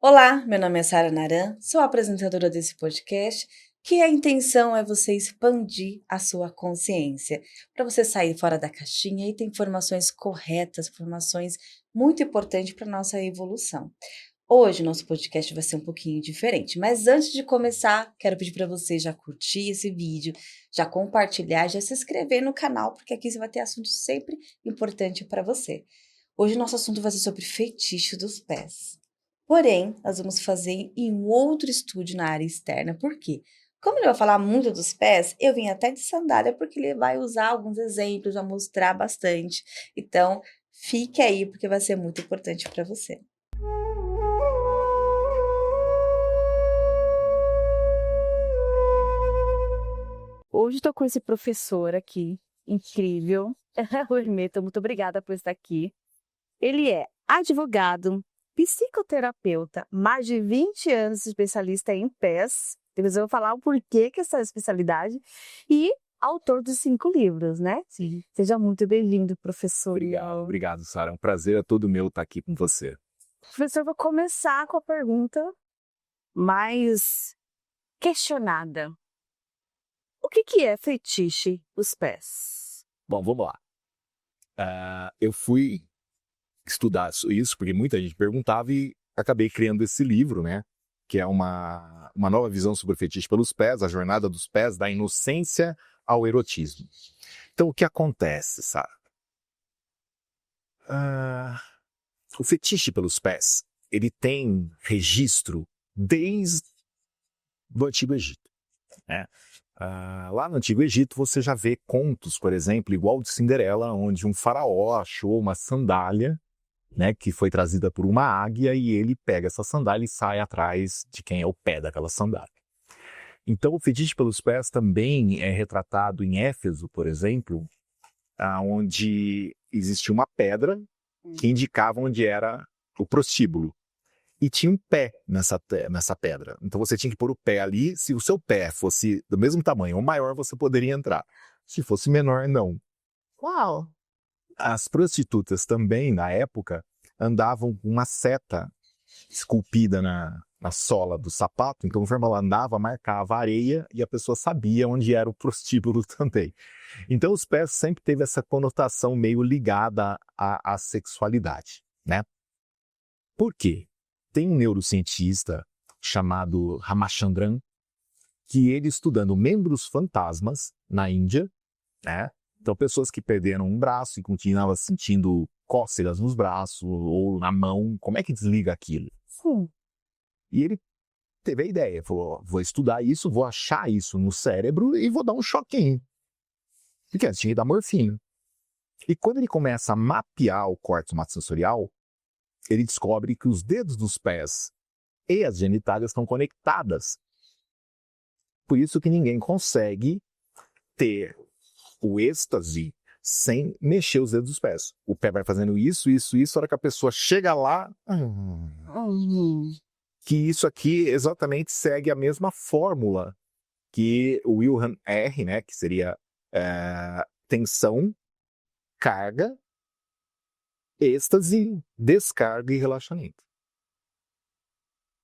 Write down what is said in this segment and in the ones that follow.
Olá, meu nome é Sara Naran, sou a apresentadora desse podcast, que a intenção é você expandir a sua consciência, para você sair fora da caixinha e ter informações corretas, informações muito importantes para a nossa evolução. Hoje, nosso podcast vai ser um pouquinho diferente, mas antes de começar, quero pedir para você já curtir esse vídeo, já compartilhar, já se inscrever no canal, porque aqui você vai ter assunto sempre importante para você. Hoje, nosso assunto vai ser sobre fetiche dos pés. Porém, nós vamos fazer em um outro estúdio na área externa. Por quê? Como ele vai falar muito dos pés, eu vim até de sandália porque ele vai usar alguns exemplos, vai mostrar bastante. Então, fique aí porque vai ser muito importante para você. Hoje estou com esse professor aqui, incrível. O Hermeto, muito obrigada por estar aqui. Ele é advogado, psicoterapeuta, mais de 20 anos especialista em pés. Depois eu vou falar o porquê que essa especialidade. E autor dos 5 livros, né? Sim. Seja muito bem-vindo, professor. Obrigado, Sara. É um prazer, é todo meu estar aqui com você. Professor, vou começar com a pergunta mais questionada. O que é fetiche dos pés? Bom, vamos lá. Eu fui estudar isso, porque muita gente perguntava e acabei criando esse livro, né? Que é uma nova visão sobre o fetiche pelos pés, a jornada dos pés, da inocência ao erotismo. Então, o que acontece, Sara? O fetiche pelos pés, ele tem registro desde o Antigo Egito, né? Lá no Antigo Egito você já vê contos, por exemplo, igual o de Cinderela, onde um faraó achou uma sandália, né, que foi trazida por uma águia e ele pega essa sandália e sai atrás de quem é o pé daquela sandália. Então o fetiche pelos pés também é retratado em Éfeso, por exemplo, onde existia uma pedra que indicava onde era o prostíbulo. E tinha um pé nessa pedra. Então você tinha que pôr o pé ali. Se o seu pé fosse do mesmo tamanho ou maior, você poderia entrar. Se fosse menor, não. Uau! As prostitutas também, na época, andavam com uma seta esculpida na sola do sapato. Então, conforme ela andava, marcava a areia e a pessoa sabia onde era o prostíbulo também. Então, os pés sempre teve essa conotação meio ligada à sexualidade, né? Por quê? Tem um neurocientista chamado Ramachandran, que ele estudando membros fantasmas na Índia, né? Então, pessoas que perderam um braço e continuavam sentindo cócegas nos braços ou na mão, como é que desliga aquilo? Sim. E ele teve a ideia, falou, vou estudar isso, vou achar isso no cérebro e vou dar um choquinho. Porque antes tinha que dar morfina. E quando ele começa a mapear o córtex maxilossensorial, ele descobre que os dedos dos pés e as genitálias estão conectadas. Por isso que ninguém consegue ter o êxtase sem mexer os dedos dos pés. O pé vai fazendo isso, a hora que a pessoa chega lá, que isso aqui exatamente segue a mesma fórmula que o Wilhelm R, né, que seria tensão, carga, êxtase, descarga e relaxamento.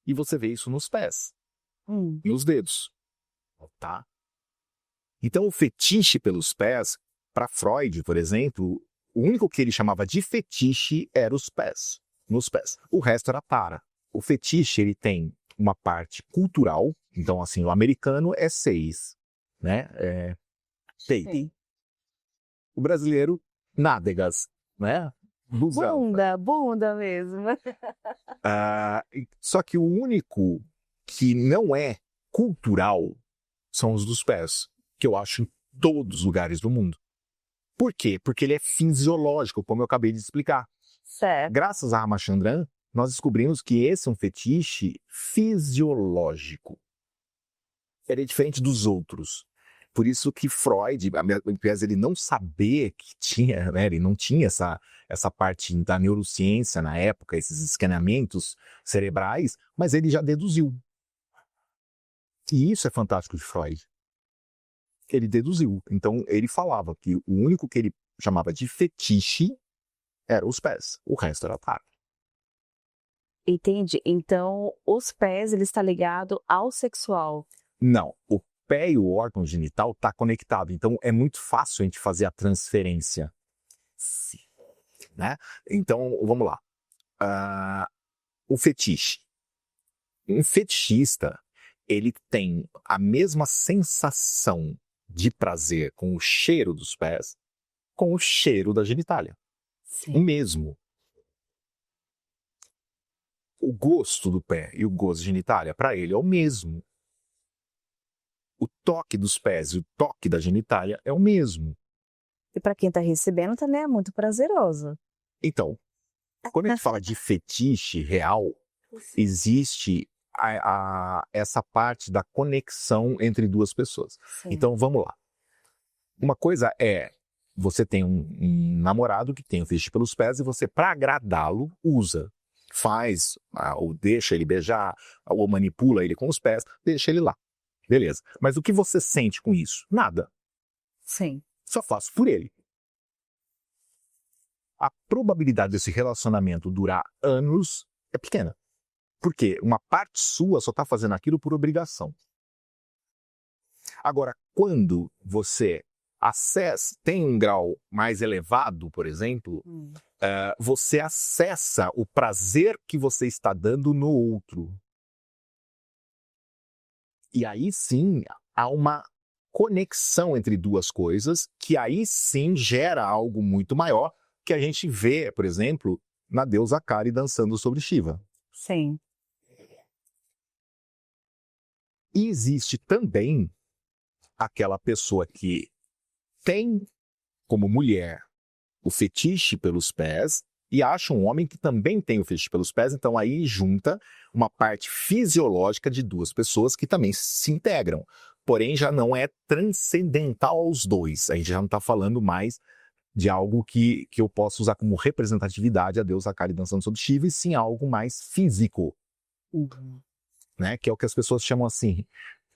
E você vê isso nos pés, nos dedos, tá? Então, o fetiche pelos pés, para Freud, por exemplo, o único que ele chamava de fetiche era os pés, nos pés. O resto era para. O fetiche, ele tem uma parte cultural, então, assim, o americano é 6, né? Peito. O brasileiro, nádegas, né? Busão. Bunda mesmo. Só que o único que não é cultural são os dos pés, que eu acho em todos os lugares do mundo. Por quê? Porque ele é fisiológico, como eu acabei de explicar. Certo. Graças a Ramachandran, nós descobrimos que esse é um fetiche fisiológico. Ele é diferente dos outros. Por isso que Freud, apesar de ele não saber que tinha, né, ele não tinha essa parte da neurociência na época, esses escaneamentos cerebrais, mas ele já deduziu. E isso é fantástico de Freud. Ele deduziu. Então, ele falava que o único que ele chamava de fetiche era os pés. O resto era para. Entendi. Então, os pés, ele está ligado ao sexual. Não, o pé e o órgão genital tá conectado, então é muito fácil a gente fazer a transferência, Sim. né? Então, vamos lá. O fetiche. Um fetichista, ele tem a mesma sensação de prazer com o cheiro dos pés, com o cheiro da genitália. O Sim. mesmo. O gosto do pé e o gosto da genitália, para ele, é o mesmo. O toque dos pés e o toque da genitália é o mesmo. E para quem está recebendo também é muito prazeroso. Então, quando a gente fala de fetiche real, existe essa parte da conexão entre duas pessoas. Sim. Então, vamos lá. Uma coisa é, você tem um namorado que tem o fetiche pelos pés e você, para agradá-lo, usa. Faz, ou deixa ele beijar, ou manipula ele com os pés, deixa ele lá. Beleza. Mas o que você sente com isso? Nada. Sim. Só faço por ele. A probabilidade desse relacionamento durar anos é pequena. Porque uma parte sua só está fazendo aquilo por obrigação. Agora, quando você tem um grau mais elevado, por exemplo, você acessa o prazer que você está dando no outro. E aí sim há uma conexão entre duas coisas, que aí sim gera algo muito maior, que a gente vê, por exemplo, na deusa Kali dançando sobre Shiva. Sim. E existe também aquela pessoa que tem como mulher o fetiche pelos pés e acha um homem que também tem o fetiche pelos pés, então aí junta uma parte fisiológica de duas pessoas que também se integram. Porém, já não é transcendental aos dois. A gente já não está falando mais de algo que eu posso usar como representatividade a deusa Kali dançando sobre Shiva, e sim algo mais físico. Né? Que é o que as pessoas chamam assim,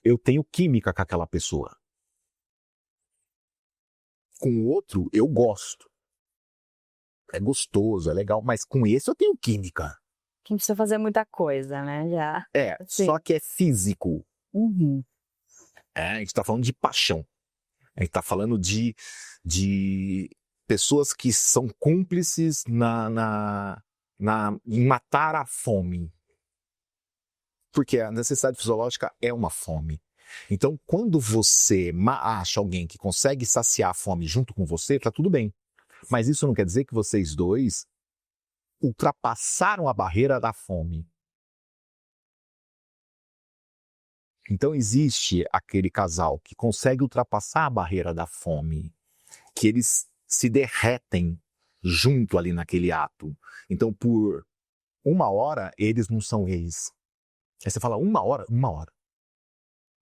eu tenho química com aquela pessoa. Com o outro, eu gosto. É gostoso, é legal, mas com esse eu tenho química. Que não precisa fazer muita coisa, né? Já. Sim. Só que é físico. Uhum. A gente tá falando de paixão. A gente tá falando de pessoas que são cúmplices em matar a fome. Porque a necessidade fisiológica é uma fome. Então, quando você acha alguém que consegue saciar a fome junto com você, tá tudo bem. Mas isso não quer dizer que vocês dois ultrapassaram a barreira da fome. Então existe aquele casal que consegue ultrapassar a barreira da fome, que eles se derretem junto ali naquele ato. Então por 1 hora eles não são ex. Aí você fala 1 hora? 1 hora.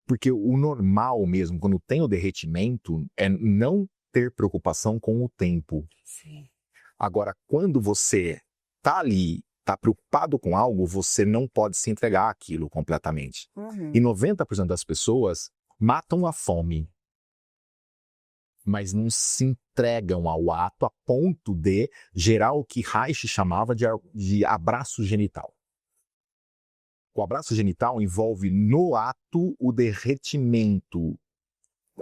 Porque o normal mesmo, quando tem o derretimento, é não ter preocupação com o tempo. Sim. Agora, quando você tá ali, tá preocupado com algo, você não pode se entregar àquilo completamente. Uhum. E 90% das pessoas matam a fome, mas não se entregam ao ato a ponto de gerar o que Reich chamava de abraço genital. O abraço genital envolve no ato o derretimento,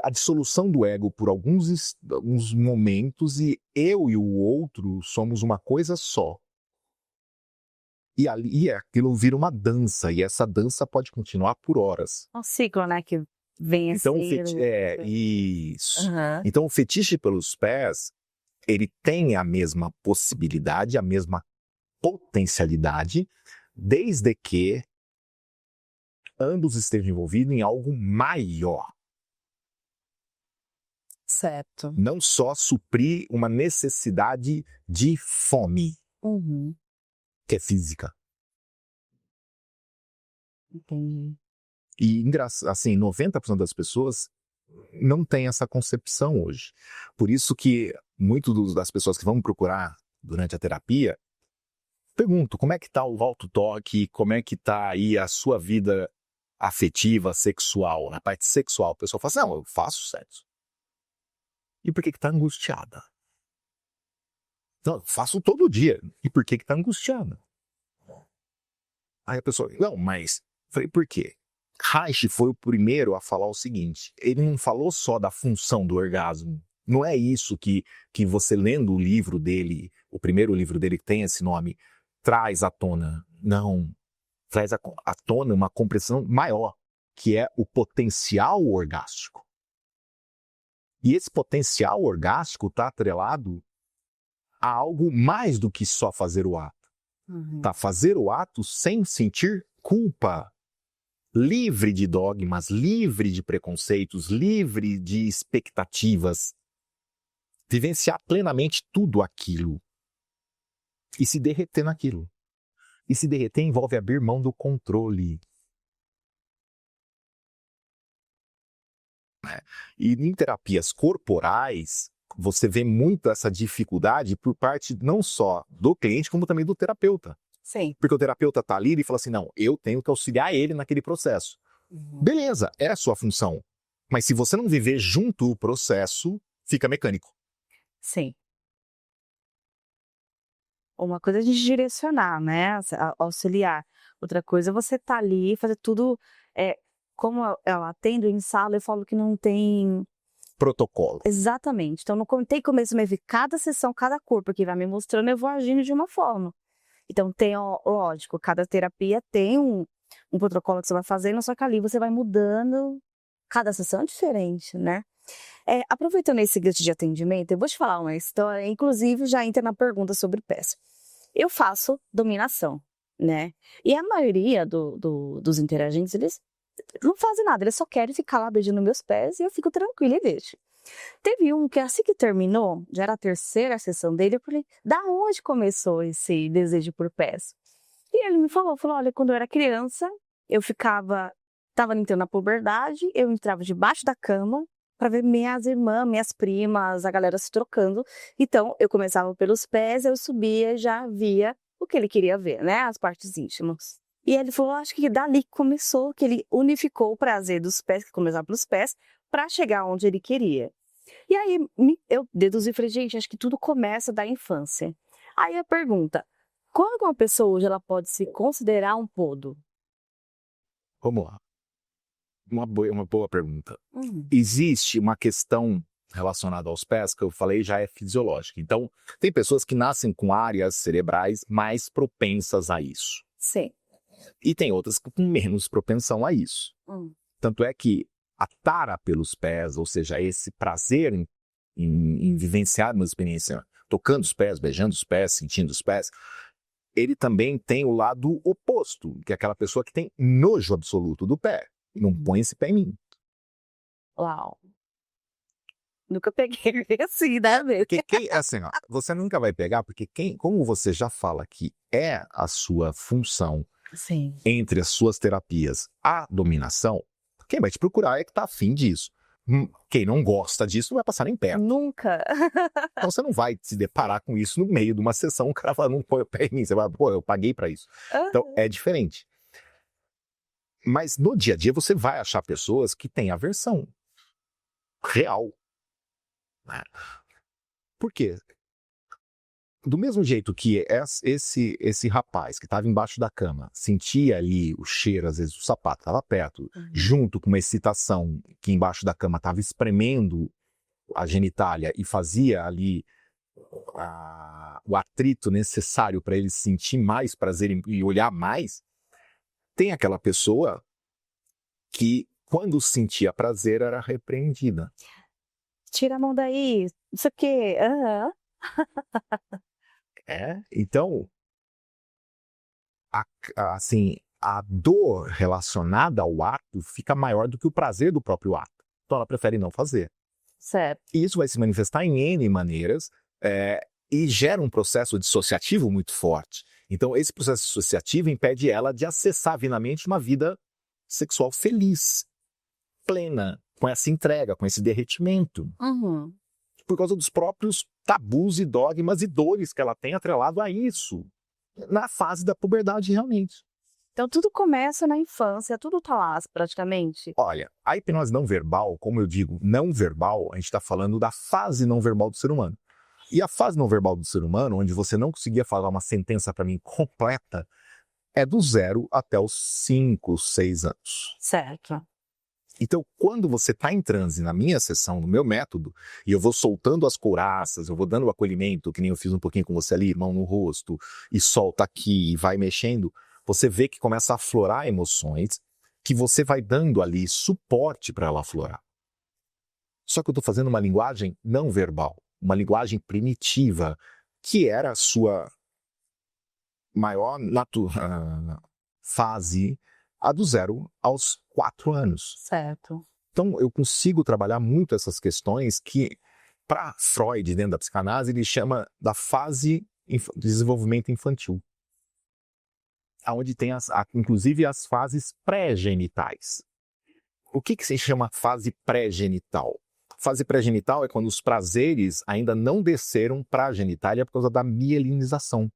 a dissolução do ego por alguns momentos, e eu e o outro somos uma coisa só. E ali aquilo vira uma dança, e essa dança pode continuar por horas. Um ciclo, né? Que vem Então, assim. isso. Uhum. Então, o fetiche pelos pés, ele tem a mesma possibilidade, a mesma potencialidade, desde que ambos estejam envolvidos em algo maior. Certo. Não só suprir uma necessidade de fome, Uhum. que é física. Entendi. E, assim, 90% das pessoas não tem essa concepção hoje. Por isso que muitas das pessoas que vão procurar durante a terapia, pergunto, como é que está o auto-toque, como é que está aí a sua vida afetiva, sexual, na parte sexual. O pessoal fala assim, não, eu faço sexo. E por que está angustiada? Não, eu faço todo dia. E por que está angustiada? Aí a pessoa, não, mas... Falei, por quê? Reich foi o primeiro a falar o seguinte, ele não falou só da função do orgasmo. Não é isso que você lendo o livro dele, o primeiro livro dele que tem esse nome, traz à tona. Não, traz à tona uma compreensão maior, que é o potencial orgástico. E esse potencial orgástico está atrelado a algo mais do que só fazer o ato. Tá? Fazer o ato sem sentir culpa. Livre de dogmas, livre de preconceitos, livre de expectativas. Vivenciar plenamente tudo aquilo. E se derreter naquilo. E se derreter envolve abrir mão do controle. E em terapias corporais, você vê muito essa dificuldade por parte não só do cliente, como também do terapeuta. Sim. Porque o terapeuta está ali e fala assim, não, eu tenho que auxiliar ele naquele processo. Beleza, é a sua função. Mas se você não viver junto o processo, fica mecânico. Sim. Uma coisa é a gente direcionar, né? Auxiliar. Outra coisa é você tá ali, fazer tudo. Como eu atendo em sala, eu falo que não tem. Protocolo. Exatamente. Então, não tem começo, meio, cada sessão, cada corpo que vai me mostrando, eu vou agindo de uma forma. Então, lógico, cada terapia tem um protocolo que você vai fazendo, só que ali você vai mudando, cada sessão é diferente, né? Aproveitando esse gancho de atendimento, eu vou te falar uma história, inclusive já entra na pergunta sobre pés. Eu faço dominação, né? E a maioria dos interagentes, eles não fazem nada, eles só querem ficar lá beijando meus pés e eu fico tranquila e deixo. Teve um que assim que terminou, já era a terceira sessão dele, eu falei, da onde começou esse desejo por pés? E ele me falou, olha, quando eu era criança, eu tava entrando na puberdade, eu entrava debaixo da cama para ver minhas irmãs, minhas primas, a galera se trocando. Então, eu começava pelos pés, eu subia e já via o que ele queria ver, né, as partes íntimas. E ele falou, acho que dali que começou, que ele unificou o prazer dos pés, que começava pelos pés, para chegar onde ele queria. E aí eu deduzi e falei, gente, acho que tudo começa da infância. Aí a pergunta, quando uma pessoa hoje ela pode se considerar um podo? Vamos lá. Uma boa pergunta. Existe uma questão relacionada aos pés, que eu falei já é fisiológica. Então, tem pessoas que nascem com áreas cerebrais mais propensas a isso. Sim. E tem outras com menos propensão a isso. Tanto é que a tara pelos pés, ou seja, esse prazer em vivenciar uma experiência tocando os pés, beijando os pés, sentindo os pés, ele também tem o lado oposto, que é aquela pessoa que tem nojo absoluto do pé. Não põe esse pé em mim. Uau. Nunca peguei assim, né? Porque assim, ó, você nunca vai pegar, porque como você já fala que é a sua função Sim. entre as suas terapias a dominação, quem vai te procurar é que tá afim disso. Quem não gosta disso não vai passar nem perto. Nunca. Então você não vai se deparar com isso no meio de uma sessão, o cara fala, não põe o pé em mim. Você vai, pô, eu paguei pra isso. Então é diferente. Mas no dia a dia você vai achar pessoas que têm aversão real. Né? Por quê? Do mesmo jeito que esse rapaz que estava embaixo da cama sentia ali o cheiro, às vezes o sapato estava perto, junto com uma excitação que embaixo da cama estava espremendo a genitália e fazia ali o atrito necessário para ele sentir mais prazer e olhar mais, tem aquela pessoa que, quando sentia prazer, era repreendida. Tira a mão daí, não sei o quê. Então, assim, a dor relacionada ao ato fica maior do que o prazer do próprio ato. Então ela prefere não fazer. Certo. E isso vai se manifestar em N maneiras e gera um processo dissociativo muito forte. Então esse processo dissociativo impede ela de acessar vinamente uma vida sexual feliz, plena, com essa entrega, com esse derretimento. Por causa dos próprios tabus e dogmas e dores que ela tem atrelado a isso, na fase da puberdade realmente. Então tudo começa na infância, tudo tá lá praticamente. Olha, a hipnose não verbal, como eu digo, não verbal, a gente está falando da fase não verbal do ser humano. E a fase não verbal do ser humano, onde você não conseguia falar uma sentença para mim completa, é do 0 até os 5, 6 anos. Certo. Então, quando você está em transe na minha sessão, no meu método, e eu vou soltando as couraças, eu vou dando o acolhimento, que nem eu fiz um pouquinho com você ali, mão no rosto, e solta aqui, e vai mexendo, você vê que começa a aflorar emoções, que você vai dando ali suporte para ela aflorar. Só que eu estou fazendo uma linguagem não verbal, uma linguagem primitiva, que era a sua maior fase, a do 0 aos 4 anos. Certo. Então, eu consigo trabalhar muito essas questões que, para Freud, dentro da psicanálise, ele chama da fase de desenvolvimento infantil. Onde tem, inclusive, as fases pré-genitais. O que se chama fase pré-genital? Fase pré-genital é quando os prazeres ainda não desceram para a genitália por causa da mielinização.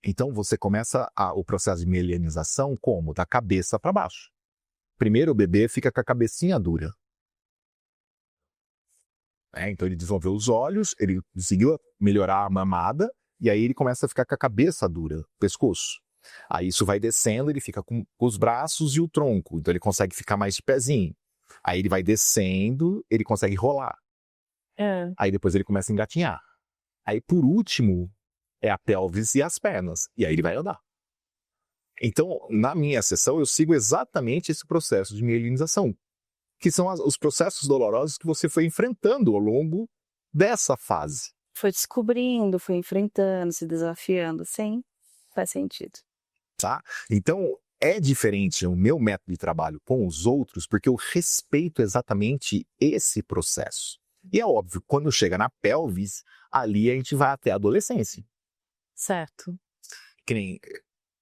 Então, você começa o processo de mielinização como? Da cabeça para baixo. Primeiro, o bebê fica com a cabecinha dura. Então, ele desenvolveu os olhos, ele conseguiu melhorar a mamada, e aí ele começa a ficar com a cabeça dura, o pescoço. Aí isso vai descendo, ele fica com os braços e o tronco, então ele consegue ficar mais de pezinho. Aí ele vai descendo, ele consegue rolar. Aí depois ele começa a engatinhar. Aí, por último, é a pelvis e as pernas. E aí ele vai andar. Então, na minha sessão, eu sigo exatamente esse processo de mielinização, que são os processos dolorosos que você foi enfrentando ao longo dessa fase. Foi descobrindo, foi enfrentando, se desafiando. Sim, faz sentido. Tá? Então, é diferente o meu método de trabalho com os outros, porque eu respeito exatamente esse processo. E é óbvio, quando chega na pelvis, ali a gente vai até a adolescência. Certo. Que nem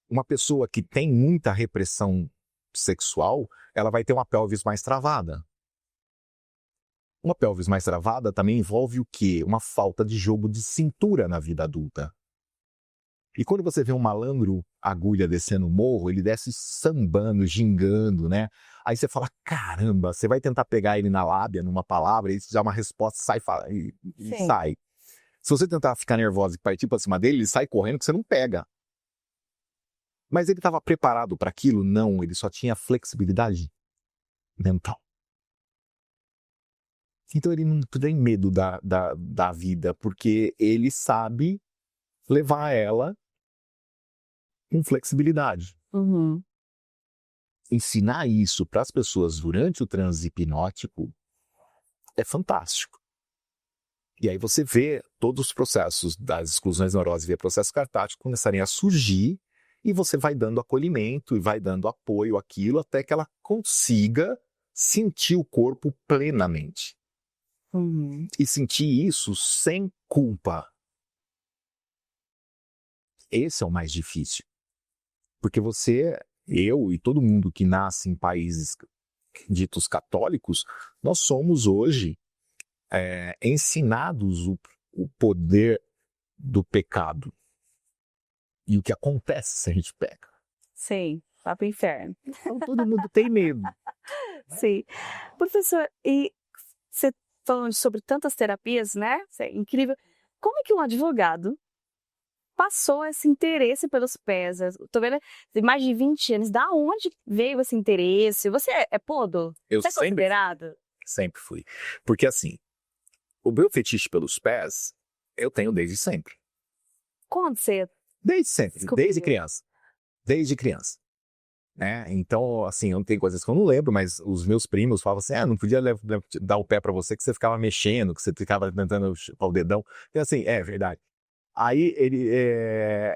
uma pessoa que tem muita repressão sexual, ela vai ter uma pelvis mais travada. Uma pelvis mais travada também envolve o quê? Uma falta de jogo de cintura na vida adulta. E quando você vê um malandro agulha descendo o morro, ele desce sambando, gingando, né? Aí você fala, caramba, você vai tentar pegar ele na lábia, numa palavra, ele te dá uma resposta, sai e sai. Se você tentar ficar nervosa e partir para cima dele, ele sai correndo que você não pega. Mas ele estava preparado para aquilo? Não, ele só tinha flexibilidade mental. Então ele não tem medo da vida, porque ele sabe levar ela com flexibilidade. Uhum. Ensinar isso para as pessoas durante o transe hipnótico é fantástico. E aí você vê todos os processos das exclusões neurosas via processo cartático começarem a surgir, e você vai dando acolhimento e vai dando apoio àquilo até que ela consiga sentir o corpo plenamente. Uhum. E sentir isso sem culpa. Esse é o mais difícil. Porque eu e todo mundo que nasce em países ditos católicos, nós somos hoje ensinados o poder do pecado. E o que acontece se a gente peca. Sim, vai pro inferno. Então todo mundo tem medo. Sim. Professor, e você falando sobre tantas terapias, né? Isso é incrível. Como é que um advogado passou esse interesse pelos pés? Eu tô vendo, tem mais de 20 anos. Da onde veio esse interesse? Você é podo? Você é considerado? Sempre fui. Porque assim, o meu fetiche pelos pés, eu tenho desde sempre. Quando você... Desde sempre, descobriu? desde criança. Desde criança. Né? Então, assim, eu não tenho coisas que eu não lembro, mas os meus primos falavam assim, não podia dar o pé pra você, que você ficava mexendo, que você ficava tentando chupar o dedão. Então, assim, é verdade. Aí,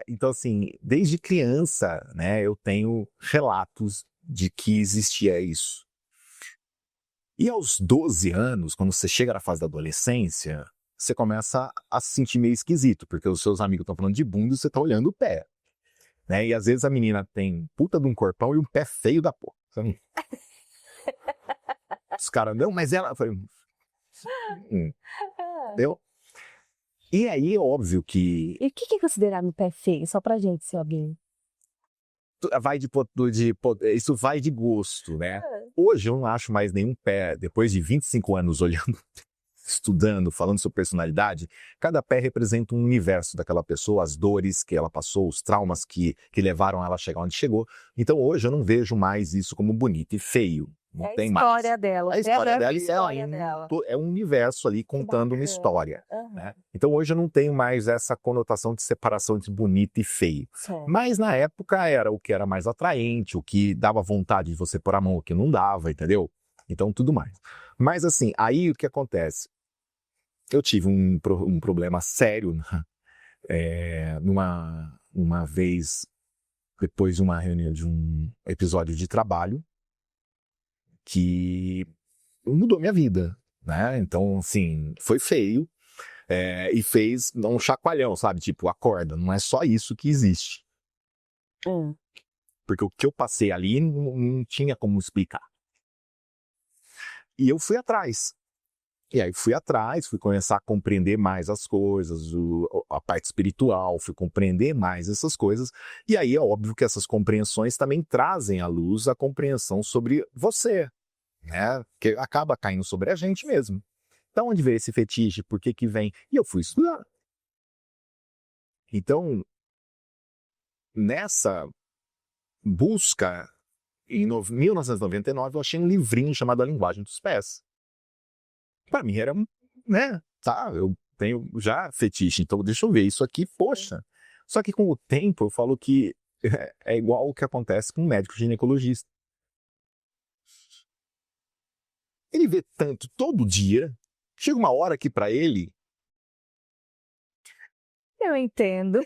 então, assim, desde criança, né, eu tenho relatos de que existia isso. E aos 12 anos, quando você chega na fase da adolescência, você começa a se sentir meio esquisito, porque os seus amigos estão falando de bunda e você tá olhando o pé. Né? E às vezes a menina tem puta de um corpão e um pé feio da porra. Os caras, não, mas ela... Entendeu? E aí, óbvio que... E o que é considerado um pé feio? Só pra gente, se alguém... Isso vai de gosto, né? Hoje eu não acho mais nenhum pé, depois de 25 anos olhando estudando, falando sobre personalidade, cada pé representa um universo daquela pessoa, as dores que ela passou, os traumas que levaram ela a chegar onde chegou. Então hoje eu não vejo mais isso como bonito e feio. Não É a tem mais. história dela. A história Ela é a dela história dela. é um universo ali contando uma Bacana. história. Aham. Né? Então hoje eu não tenho mais essa conotação de separação entre bonito e feio. Certo. Mas na época era o que era mais atraente, o que dava vontade de você pôr a mão, o que não dava, entendeu? Então tudo mais. Mas assim, aí o que acontece? Eu tive um problema sério numa vez, depois de uma reunião, de um episódio de trabalho, que mudou minha vida, né? Então, assim, foi feio e fez um chacoalhão, sabe? Tipo, acorda, não é só isso que existe. Porque o que eu passei ali não tinha como explicar. E eu fui atrás. E aí fui atrás, fui começar a compreender mais as coisas, a parte espiritual, fui compreender mais essas coisas. E aí é óbvio que essas compreensões também trazem à luz a compreensão sobre você, né? Que acaba caindo sobre a gente mesmo. Então, onde veio esse fetiche? Por que que vem? E eu fui estudar. Então, nessa busca, em 1999, eu achei um livrinho chamado A Linguagem dos Pés. Para mim era, né, tá, eu tenho já fetiche, então deixa eu ver isso aqui, poxa. Só que com o tempo eu falo que é igual o que acontece com um médico ginecologista. Ele vê tanto todo dia, chega uma hora que para ele, Eu entendo.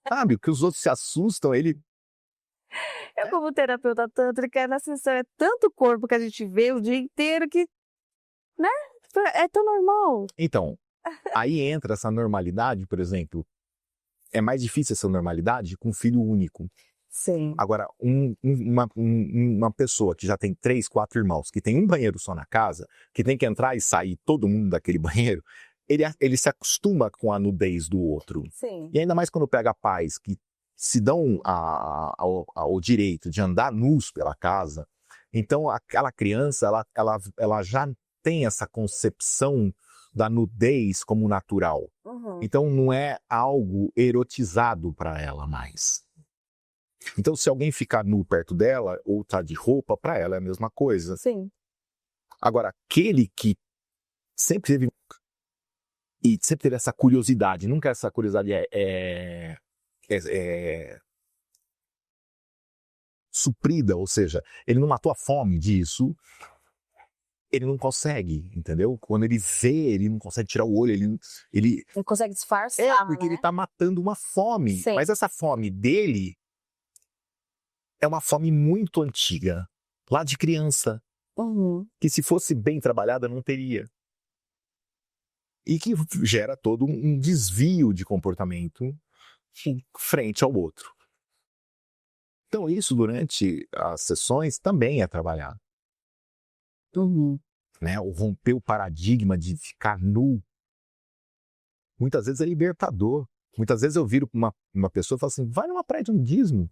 sabe, o que os outros se assustam, ele Eu, como terapeuta tântrica, na sessão é tanto corpo que a gente vê o dia inteiro que, né? É tão normal. Então, aí entra essa normalidade, por exemplo, é mais difícil essa normalidade com filho único. Sim. Agora, uma pessoa que já tem 3, 4 irmãos, que tem um banheiro só na casa, que tem que entrar e sair todo mundo daquele banheiro, ele se acostuma com a nudez do outro. Sim. E ainda mais quando pega pais que se dão ao direito de andar nus pela casa, então aquela criança, ela já tem essa concepção da nudez como natural. Uhum. Então não é algo erotizado para ela mais. Então se alguém ficar nu perto dela ou tá de roupa, para ela é a mesma coisa. Sim. Agora, aquele que sempre teve essa curiosidade, nunca essa curiosidade é suprida, ou seja, ele não matou a fome disso, ele não consegue, entendeu? Quando ele vê, ele não consegue tirar o olho, ele Não consegue disfarçar, porque né? ele tá matando uma fome. Sim. Mas essa fome dele é uma fome muito antiga, lá de criança, Uhum. que se fosse bem trabalhada não teria. E que gera todo um desvio de comportamento frente ao outro. Então isso durante as sessões também é trabalhado. Uhum. Né? O romper o paradigma de ficar nu, muitas vezes é libertador. Muitas vezes eu viro para uma pessoa e falo assim, vai numa praia de nudismo.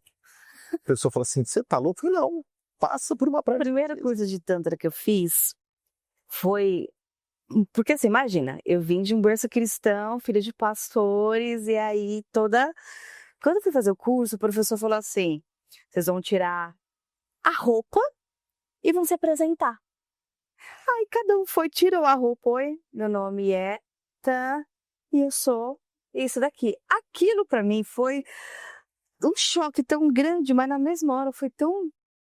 A pessoa fala assim, você tá louco? Eu falo, não, passa por uma praia A de primeira nudismo. coisa de tantra que eu fiz foi... Porque assim, imagina, eu vim de um berço cristão, filha de pastores, e aí toda... Quando eu fui fazer o curso, o professor falou assim, vocês vão tirar a roupa e vão se apresentar. Aí cada um foi, tirou a roupa, oi, meu nome é Tan, e eu sou isso daqui. Aquilo pra mim foi um choque tão grande, mas na mesma hora foi tão...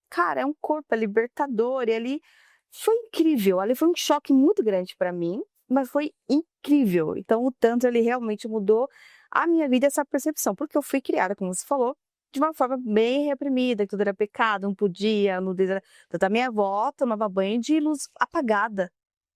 Cara, é um corpo, é libertador, e ali foi incrível. Ali foi um choque muito grande pra mim, mas foi incrível. Então o Tantra, ele realmente mudou a minha vida, essa percepção, porque eu fui criada, como você falou, de uma forma bem reprimida, que tudo era pecado, não podia, a nudez era... Tanto a minha avó tomava banho de luz apagada,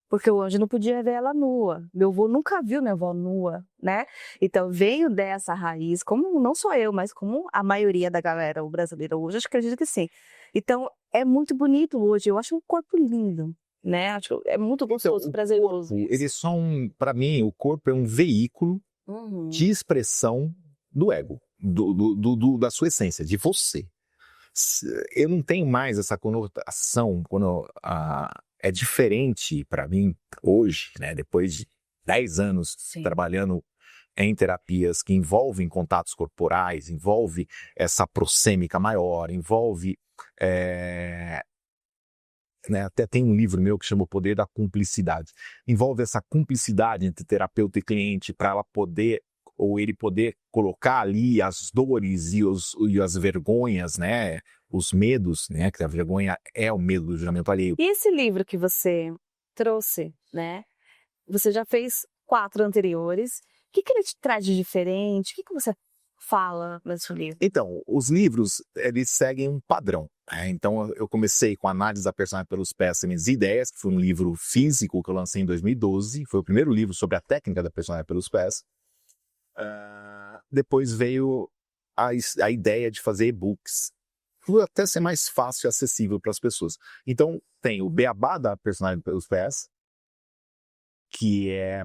porque o anjo não podia ver ela nua. Meu avô nunca viu minha avó nua, né? Então veio dessa raiz, como não só eu, mas como a maioria da galera brasileira hoje, acho que acredito que sim. Então é muito bonito hoje, eu acho um corpo lindo, né? Acho que é muito gostoso, Então, prazeroso. Eles são, para mim, o corpo é um veículo Uhum. de expressão do ego, da sua essência, de você. Eu não tenho mais essa conotação, é diferente para mim hoje, né? Depois de 10 anos Sim. trabalhando em terapias que envolvem contatos corporais, envolve essa proxêmica maior, envolve né, até tem um livro meu que chama O Poder da Cumplicidade. Envolve essa cumplicidade entre terapeuta e cliente para ela poder, ou ele poder colocar ali as dores e as vergonhas, né? Os medos, né? Que a vergonha é o medo do julgamento alheio. E esse livro que você trouxe, né? Você já fez 4 anteriores. O que ele te traz de diferente? O que você fala nesse livro? Então, os livros, eles seguem um padrão. Então, eu comecei com a Análise da Personalidade pelos Pés e Ideias, que foi um livro físico que eu lancei em 2012. Foi o primeiro livro sobre a técnica da personalidade pelos pés. Depois veio a ideia de fazer e-books. Por até ser mais fácil e acessível para as pessoas. Então, tem o Beabá da Personalidade pelos Pés, que é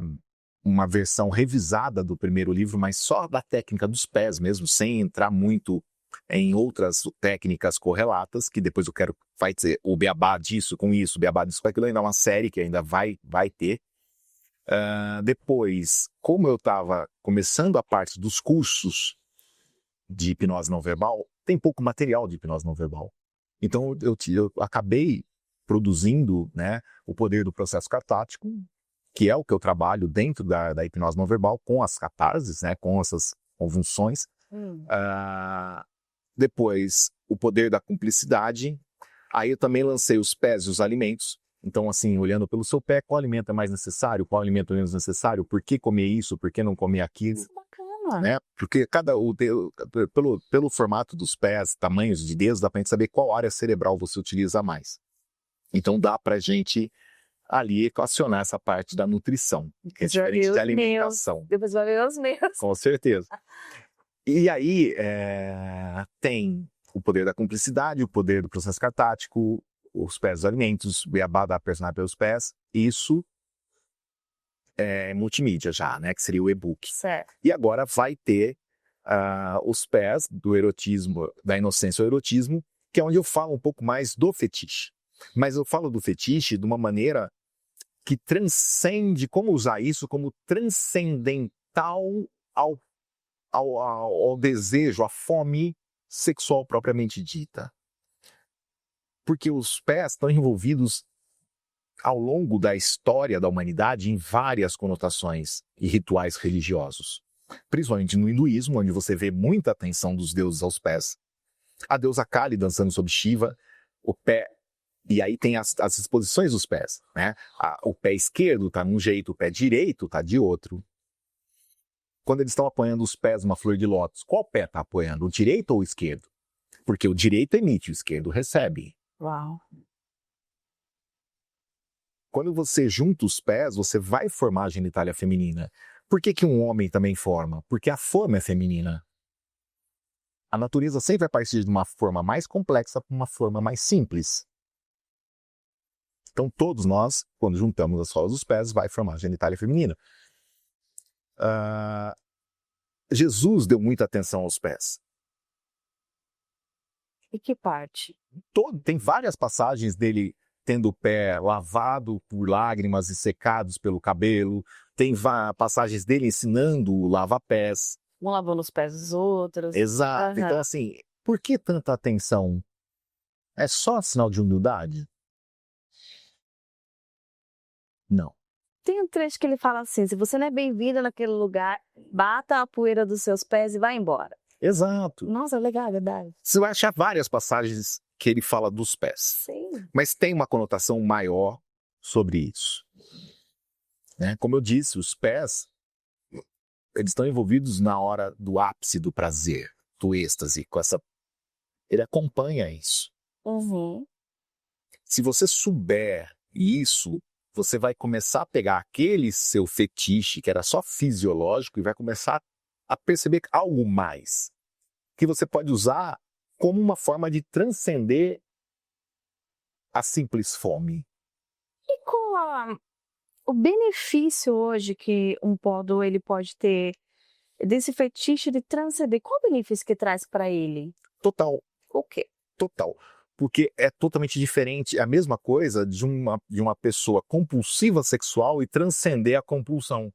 uma versão revisada do primeiro livro, mas só da técnica dos pés mesmo, sem entrar muito em outras técnicas correlatas, que depois eu quero vai ter o beabá disso com isso, o beabá disso com aquilo, ainda é uma série que ainda vai ter. Depois, como eu estava começando a parte dos cursos de hipnose não verbal, tem pouco material de hipnose não verbal. Então eu acabei produzindo, né, o poder do processo catático, que é o que eu trabalho dentro da hipnose não verbal, com as catarses, né, com essas convulsões. Depois, o poder da cumplicidade. Aí eu também lancei os pés e os alimentos. Então, assim, olhando pelo seu pé, qual alimento é mais necessário, qual alimento é menos necessário, por que comer isso, por que não comer aquilo. Isso é bacana. Né? Porque pelo formato dos pés, tamanhos de dedos, dá pra gente saber qual área cerebral você utiliza mais. Então dá pra gente ali equacionar essa parte da nutrição, que é diferente da alimentação. Depois vai ver os meus. Com certeza. E aí tem o poder da cumplicidade, o poder do processo catático, os pés dos alimentos, o beabá da personalidade pelos pés. Isso é multimídia já, né? Que seria o e-book. Certo. E agora vai ter os pés do erotismo, da inocência ao erotismo, que é onde eu falo um pouco mais do fetiche. Mas eu falo do fetiche de uma maneira que transcende, como usar isso como transcendental ao desejo, à fome sexual propriamente dita. Porque os pés estão envolvidos ao longo da história da humanidade em várias conotações e rituais religiosos. Principalmente no hinduísmo, onde você vê muita atenção dos deuses aos pés. A deusa Kali dançando sobre Shiva, o pé. E aí tem as exposições dos pés, né? O pé esquerdo está num jeito, o pé direito está de outro. Quando eles estão apoiando os pés numa flor de lótus, qual pé está apoiando, o direito ou o esquerdo? Porque o direito emite, o esquerdo recebe. Uau. Quando você junta os pés, você vai formar a genitália feminina. Por que um homem também forma? Porque a forma é feminina. A natureza sempre vai partir de uma forma mais complexa para uma forma mais simples. Então todos nós, quando juntamos as solas dos pés, vai formar a genitália feminina. Jesus deu muita atenção aos pés. E que parte? Tem várias passagens dele tendo o pé lavado por lágrimas e secados pelo cabelo. Tem passagens dele ensinando o lava-pés. Um lavando os pés dos outros. Exato. Então, assim, por que tanta atenção? É só sinal de humildade? Não. Tem um trecho que ele fala assim: se você não é bem-vindo naquele lugar, bata a poeira dos seus pés e vá embora. Exato. Nossa, legal, é verdade. Você vai achar várias passagens que ele fala dos pés. Sim. Mas tem uma conotação maior sobre isso. Né? Como eu disse, os pés, eles estão envolvidos na hora do ápice do prazer, do êxtase, ele acompanha isso. Uhum. Se você souber isso, você vai começar a pegar aquele seu fetiche, que era só fisiológico, e vai começar a perceber algo mais, que você pode usar como uma forma de transcender a simples fome. E qual o benefício hoje que um podo ele pode ter desse fetiche de transcender? Qual o benefício que traz para ele? Total. O quê? Total. Porque é totalmente diferente, é a mesma coisa de uma pessoa compulsiva sexual e transcender a compulsão.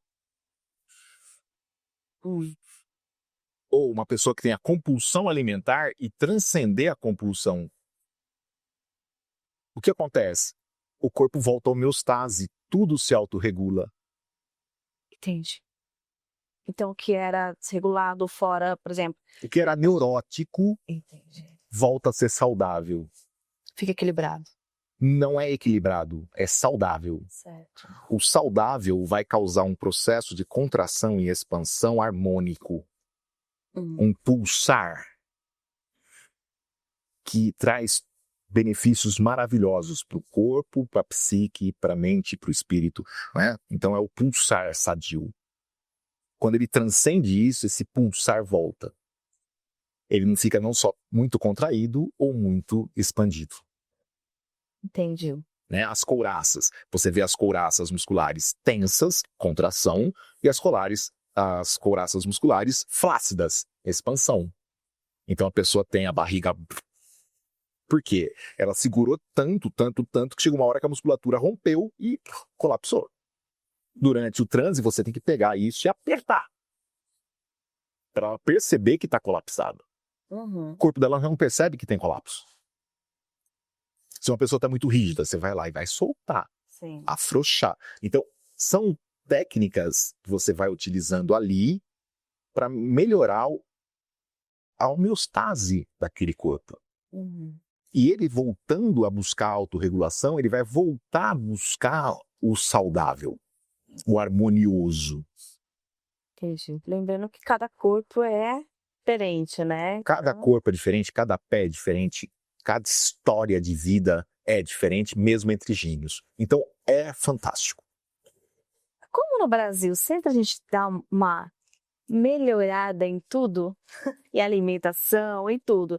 Ou uma pessoa que tem a compulsão alimentar e transcender a compulsão. O que acontece? O corpo volta à homeostase, tudo se autorregula. Entendi. Então, o que era desregulado fora, por exemplo. O que era neurótico Entendi. volta a ser saudável. Fica equilibrado. Não é equilibrado, é saudável. Certo. O saudável vai causar um processo de contração e expansão harmônico. Um pulsar que traz benefícios maravilhosos para o corpo, para a psique, para a mente, para o espírito. Né? Então é o pulsar sadio. Quando ele transcende isso, esse pulsar volta. Ele não fica não só muito contraído ou muito expandido. Entendi. Né? As couraças. Você vê as couraças musculares tensas, contração, e as couraças musculares flácidas, expansão. Então a pessoa tem a barriga. Por quê? Ela segurou tanto, que chegou uma hora que a musculatura rompeu e colapsou. Durante o transe, você tem que pegar isso e apertar. Para ela perceber que está colapsado. O corpo dela não percebe que tem colapso. Se uma pessoa está muito rígida, você vai lá e vai soltar. Sim. Afrouxar. Então, são técnicas que você vai utilizando ali para melhorar a homeostase daquele corpo. E ele voltando a buscar a autorregulação, ele vai voltar a buscar o saudável, o harmonioso. Entendi. Lembrando que cada corpo é diferente, né? Cada corpo é diferente, cada pé é diferente, cada história de vida é diferente, mesmo entre gênios. Então, é fantástico. Como no Brasil sempre a gente dá uma melhorada em tudo, em alimentação, em tudo,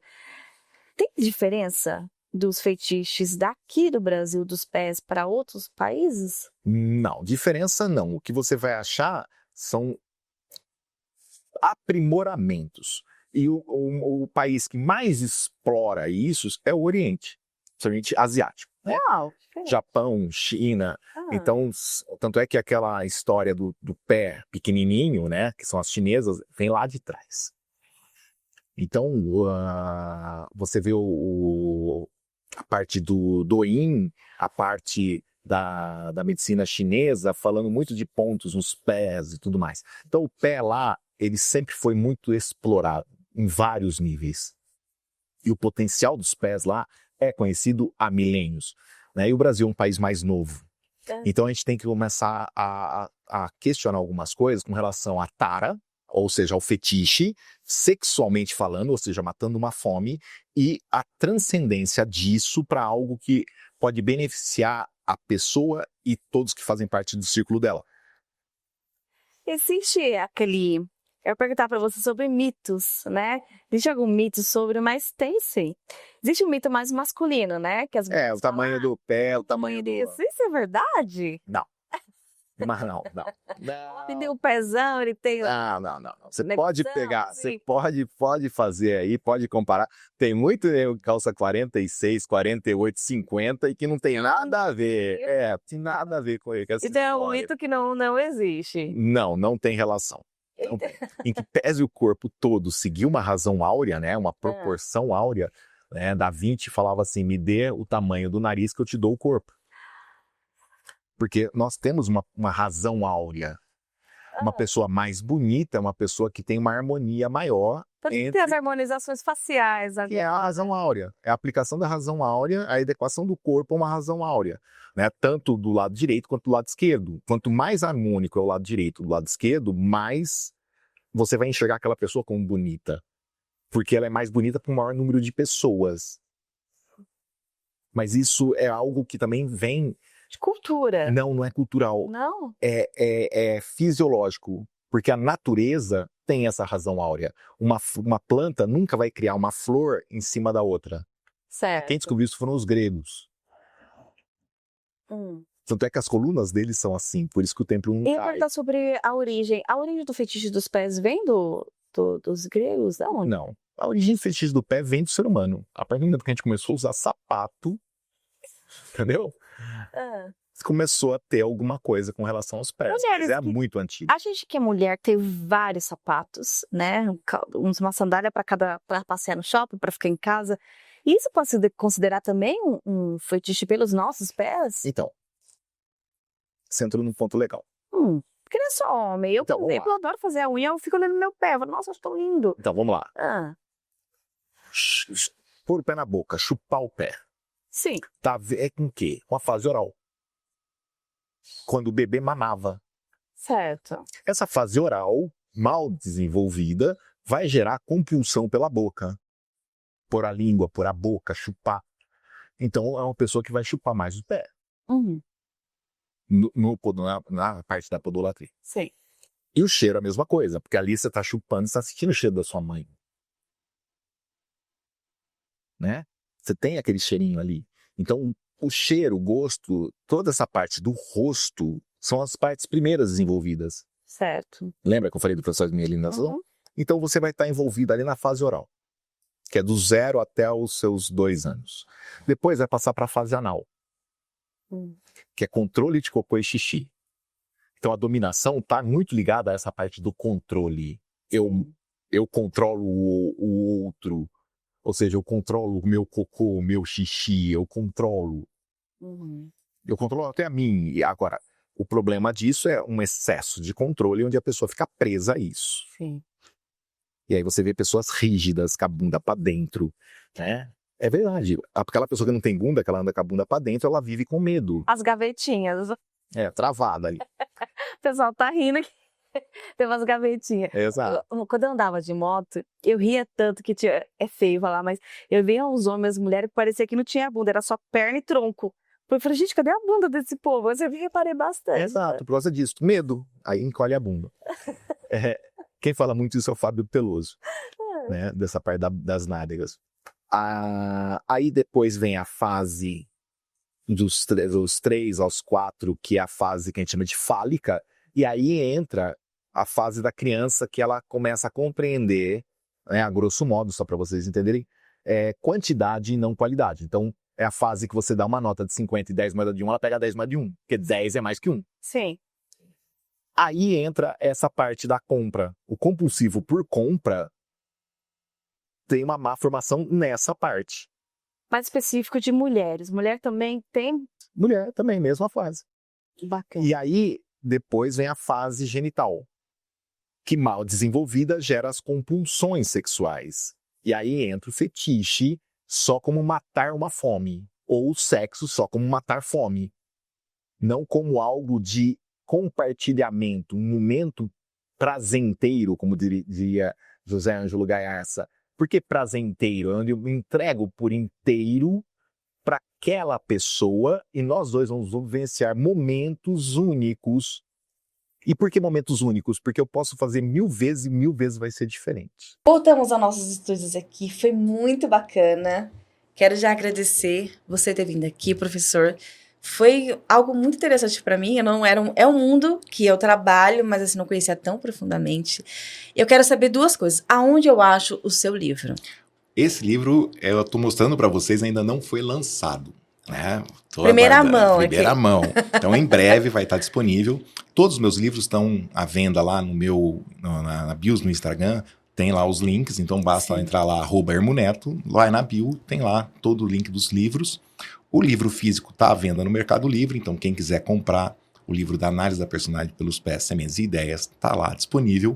tem diferença dos fetiches daqui do Brasil, dos pés, para outros países? Não, diferença não. O que você vai achar são aprimoramentos. E o país que mais explora isso é o Oriente, principalmente asiático. Né? Uau! Japão, China. Então, tanto é que aquela história do pé pequenininho, né, que são as chinesas, vem lá de trás. Então, você vê a parte do Douyin, a parte da medicina chinesa, falando muito de pontos nos pés e tudo mais. Então, o pé lá, ele sempre foi muito explorado em vários níveis. E o potencial dos pés lá é conhecido há milênios. Né? E o Brasil é um país mais novo. Então, a gente tem que começar a questionar algumas coisas com relação à tara, ou seja, ao fetiche, sexualmente falando, ou seja, matando uma fome, e a transcendência disso para algo que pode beneficiar a pessoa e todos que fazem parte do círculo dela. Existe aquele... Eu ia perguntar para você sobre mitos, né? Existe algum mito sobre, mas tem sim. Existe um mito mais masculino, né? Que as o tamanho do pé, o tamanho do... Isso é verdade? Não. Mas não. Ele tem um pezão, ele tem... Não. Você pode pegar, assim. você pode fazer aí, pode comparar. Tem muito calça 46, 48, 50 e que não tem nada a ver. Tem nada a ver com essa E tem algum história. mito que não existe. Não tem relação. Então, em que pese o corpo todo seguir uma razão áurea, né, uma proporção áurea, né, Da Vinci falava assim, me dê o tamanho do nariz que eu te dou o corpo. Porque nós temos uma razão áurea. Uma pessoa mais bonita é uma pessoa que tem uma harmonia maior. Tem as harmonizações faciais. Que é a razão áurea. É a aplicação da razão áurea, a adequação do corpo a uma razão áurea. Né? Tanto do lado direito quanto do lado esquerdo. Quanto mais harmônico é o lado direito do lado esquerdo, mais você vai enxergar aquela pessoa como bonita. Porque ela é mais bonita para um maior número de pessoas. Mas isso é algo que também vem... De cultura. Não é cultural. Não? É fisiológico. Porque a natureza tem essa razão áurea. Uma planta nunca vai criar uma flor em cima da outra. Certo. Quem descobriu isso foram os gregos. Tanto é que as colunas deles são assim, por isso que o templo não E cai. perguntar sobre a origem. A origem do fetiche dos pés vem dos gregos? Da onde? Não. A origem do fetiche do pé vem do ser humano. A partir do momento que a gente começou a usar sapato, entendeu? Começou a ter alguma coisa com relação aos pés. Mulheres Mas é que- muito antigo. A gente que é mulher tem vários sapatos, né? Uma sandália para passear no shopping, para ficar em casa. Isso pode se considerar também um fetiche pelos nossos pés? Então, você entrou num ponto legal. Porque não é só homem. Eu, Então, por vamos exemplo, adoro fazer a unha, eu fico olhando meu pé. Eu falo, nossa, eu estou lindo. Então, vamos lá. Ah, Pôr o pé na boca, chupar o pé. sim. É com o quê? Com a fase oral. Quando o bebê mamava. Certo. Essa fase oral, mal desenvolvida, vai gerar compulsão pela boca. Por a língua, por a boca, chupar. Então, é uma pessoa que vai chupar mais o pé. Na parte da podolatria. Sim. E o cheiro é a mesma coisa, porque ali você está chupando, você está sentindo o cheiro da sua mãe. Né? Você tem aquele cheirinho ali. Então, o cheiro, o gosto, toda essa parte do rosto são as partes primeiras desenvolvidas. Certo. Lembra que eu falei do processo de mielinização? Então, você vai estar envolvido ali na fase oral, que é do 0 até os seus 2 anos. Depois vai passar para a fase anal, que é controle de cocô e xixi. Então, a dominação está muito ligada a essa parte do controle. Eu controlo o outro. Ou seja, eu controlo o meu cocô, o meu xixi, eu controlo. Eu controlo até a mim. E agora, o problema disso é um excesso de controle onde a pessoa fica presa a isso. Sim. E aí você vê pessoas rígidas, com a bunda pra dentro, né? É verdade. Aquela pessoa que não tem bunda, que ela anda com a bunda pra dentro, ela vive com medo. As gavetinhas. Travada ali. O pessoal tá rindo aqui. Tem umas gavetinhas. Exato. Quando eu andava de moto, eu ria tanto que tinha. É feio falar, mas eu via uns homens, mulheres que parecia que não tinha bunda, era só perna e tronco. Eu falei, gente, cadê a bunda desse povo? Eu reparei bastante. Exato, por causa disso. Medo. Aí encolhe a bunda. Quem fala muito isso é o Fábio Peloso, né? Dessa parte das nádegas. Aí depois vem a fase dos 3 aos 4, que é a fase que a gente chama de fálica, e aí entra a fase da criança que ela começa a compreender, né, a grosso modo, só para vocês entenderem, quantidade e não qualidade. Então, é a fase que você dá uma nota de 50 e 10 mais de 1, ela pega 10 mais de 1, porque 10 é mais que 1. Sim. Aí entra essa parte da compra. O compulsivo por compra tem uma má formação nessa parte. Mais específico de mulheres. Mulher também tem. Mulher também, mesma fase. Bacana. E aí, depois vem a fase genital, que mal desenvolvida gera as compulsões sexuais. E aí entra o fetiche só como matar uma fome, ou o sexo só como matar fome. Não como algo de compartilhamento, um momento prazenteiro, como diria José Ângelo Gaiarsa. Por que prazenteiro? É onde eu me entrego por inteiro para aquela pessoa e nós dois vamos vivenciar momentos únicos. E por que momentos únicos? Porque eu posso fazer 1000 vezes e 1000 vezes vai ser diferente. Voltamos aos nossos estúdios aqui, foi muito bacana. Quero já agradecer você ter vindo aqui, professor. Foi algo muito interessante para mim. É um mundo que eu trabalho, mas assim, não conhecia tão profundamente. Eu quero saber 2 coisas. Aonde eu acho o seu livro? Esse livro, eu estou mostrando para vocês, ainda não foi lançado. Né? Primeira mão. Primeira mão. Então, em breve vai estar disponível. Todos os meus livros estão à venda lá na bios no Instagram. Tem lá os links, então basta entrar lá, @hermoneto, lá na bio, tem lá todo o link dos livros. O livro físico está à venda no Mercado Livre, então quem quiser comprar o livro da análise da personalidade pelos pés, sementes e ideias, está lá disponível.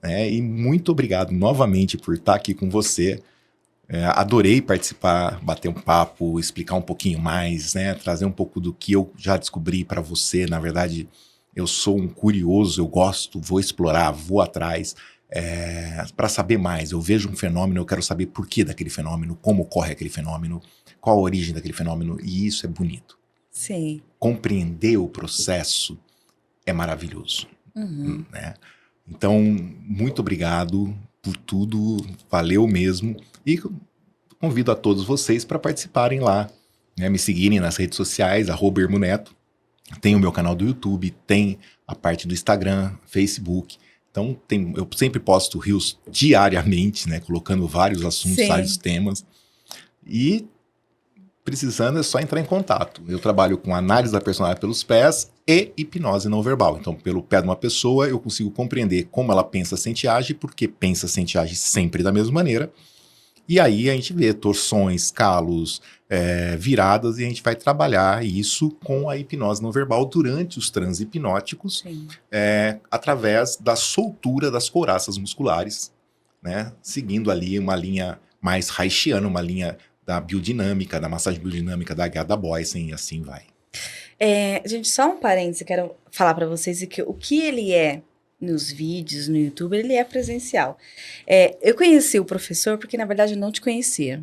E muito obrigado novamente por estar aqui com você. Adorei participar, bater um papo, explicar um pouquinho mais, né? Trazer um pouco do que eu já descobri para você. Na verdade, eu sou um curioso, eu gosto, vou explorar, vou atrás para saber mais. Eu vejo um fenômeno, eu quero saber por que daquele fenômeno, como ocorre aquele fenômeno, qual a origem daquele fenômeno, e isso é bonito. Sim. Compreender o processo é maravilhoso. Né? Então, muito obrigado por tudo, valeu mesmo. E convido a todos vocês para participarem lá, né? Me seguirem nas redes sociais, @hermoneto. Tem o meu canal do YouTube, tem a parte do Instagram, Facebook. Então, eu sempre posto reels diariamente, né? Colocando vários assuntos, Sim. vários temas. E precisando é só entrar em contato. Eu trabalho com análise da personalidade pelos pés e hipnose não verbal. Então, pelo pé de uma pessoa, eu consigo compreender como ela pensa, sente e age, porque pensa, sente e age sempre da mesma maneira. E aí a gente vê torções, calos, viradas, e a gente vai trabalhar isso com a hipnose não verbal durante os transes hipnóticos, Sim. através da soltura das couraças musculares, né? Seguindo ali uma linha mais reichiana, uma linha da biodinâmica, da massagem biodinâmica, da Gerda Boysen, e assim vai. Gente, só um parênteses, eu quero falar para vocês que o que ele é nos vídeos, no YouTube, ele é presencial. Eu conheci o professor porque, na verdade, eu não te conhecia.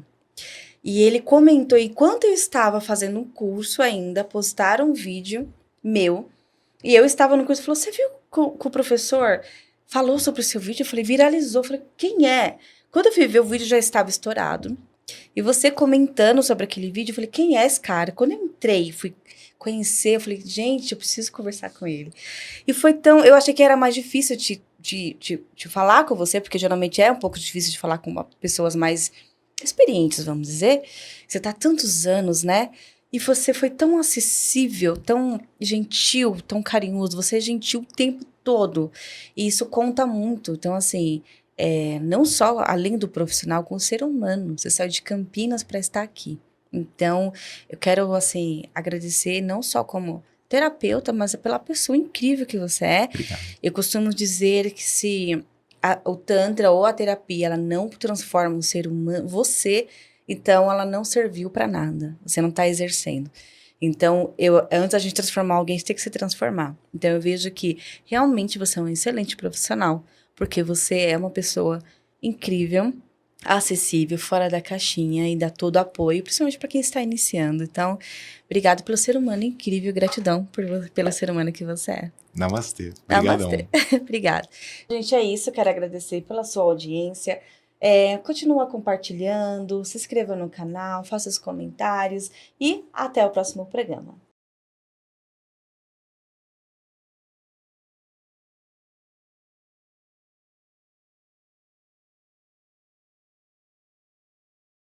E ele comentou, enquanto eu estava fazendo um curso ainda, postaram um vídeo meu, e eu estava no curso e falou, você viu que o professor falou sobre o seu vídeo? Eu falei, viralizou. Eu falei, quem é? Quando eu fui ver, o vídeo já estava estourado. E você comentando sobre aquele vídeo, eu falei, quem é esse cara? Quando eu entrei, fui conhecer, eu falei, gente, eu preciso conversar com ele. E foi tão... Eu achei que era mais difícil de falar com você, porque geralmente é um pouco difícil de falar com pessoas mais experientes, vamos dizer. Você tá há tantos anos, né? E você foi tão acessível, tão gentil, tão carinhoso. Você é gentil o tempo todo. E isso conta muito. Então, assim... não só além do profissional, com o ser humano. Você saiu de Campinas para estar aqui. Então, eu quero, assim, agradecer não só como terapeuta, mas pela pessoa incrível que você é. Obrigado. Eu costumo dizer que se o Tantra ou a terapia, ela não transforma um ser humano, então ela não serviu para nada. Você não está exercendo. Então, antes da gente transformar alguém, você tem que se transformar. Então, eu vejo que realmente você é um excelente profissional, porque você é uma pessoa incrível, acessível, fora da caixinha e dá todo apoio, principalmente para quem está iniciando. Então, obrigado pelo ser humano incrível, gratidão pelo ser humano que você é. Namastê. Obrigadão. Namastê. Obrigada. Gente, é isso. Quero agradecer pela sua audiência. Continua compartilhando, se inscreva no canal, faça os comentários e até o próximo programa.